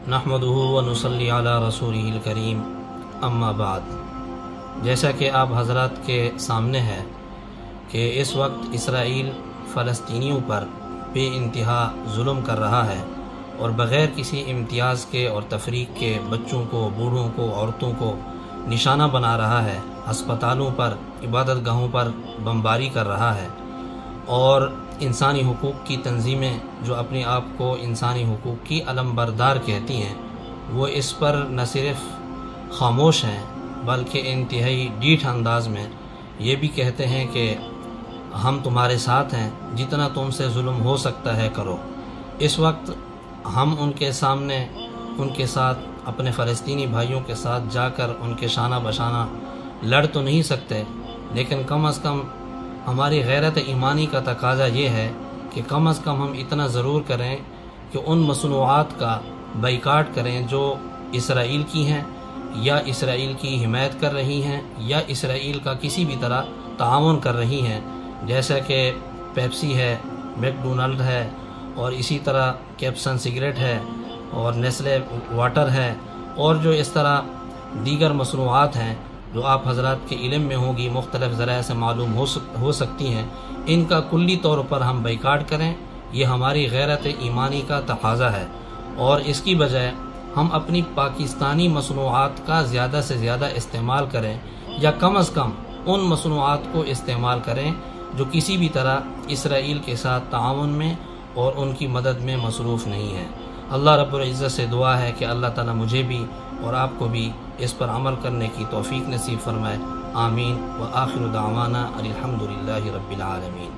نحمدہ و نصلی علی رسولہ الکریم، اما بعد۔ جیسا کہ آپ حضرات کے سامنے ہے کہ اس وقت اسرائیل فلسطینیوں پر بے انتہا ظلم کر رہا ہے اور بغیر کسی امتیاز کے اور تفریق کے بچوں کو، بوڑھوں کو، عورتوں کو نشانہ بنا رہا ہے، ہسپتالوں پر، عبادت گاہوں پر بمباری کر رہا ہے، اور انسانی حقوق کی تنظیمیں جو اپنے آپ کو انسانی حقوق کی علم بردار کہتی ہیں، وہ اس پر نہ صرف خاموش ہیں بلکہ انتہائی ڈیٹھ انداز میں یہ بھی کہتے ہیں کہ ہم تمہارے ساتھ ہیں، جتنا تم سے ظلم ہو سکتا ہے کرو۔ اس وقت ہم ان کے سامنے، ان کے ساتھ، اپنے فلسطینی بھائیوں کے ساتھ جا کر ان کے شانہ بشانہ لڑ تو نہیں سکتے، لیکن کم از کم ہماری غیرت ایمانی کا تقاضا یہ ہے کہ کم از کم ہم اتنا ضرور کریں کہ ان مصنوعات کا بائیکاٹ کریں جو اسرائیل کی ہیں یا اسرائیل کی حمایت کر رہی ہیں یا اسرائیل کا کسی بھی طرح تعاون کر رہی ہیں، جیسا کہ پیپسی ہے، میک ڈونلڈ ہے، اور اسی طرح کیپسن سگریٹ ہے، اور نیسلے واٹر ہے، اور جو اس طرح دیگر مصنوعات ہیں جو آپ حضرات کے علم میں ہوں گی، مختلف ذرائع سے معلوم ہو سکتی ہیں، ان کا کلی طور پر ہم بائیکاٹ کریں۔ یہ ہماری غیرت ایمانی کا تقاضا ہے، اور اس کی بجائے ہم اپنی پاکستانی مصنوعات کا زیادہ سے زیادہ استعمال کریں، یا کم از کم ان مصنوعات کو استعمال کریں جو کسی بھی طرح اسرائیل کے ساتھ تعاون میں اور ان کی مدد میں مصروف نہیں ہے۔ اللہ رب العزت سے دعا ہے کہ اللہ تعالیٰ مجھے بھی اور آپ کو بھی اس پر عمل کرنے کی توفیق نصیب فرمائے، آمین۔ وآخر دعوانا الحمدللہ رب العالمین۔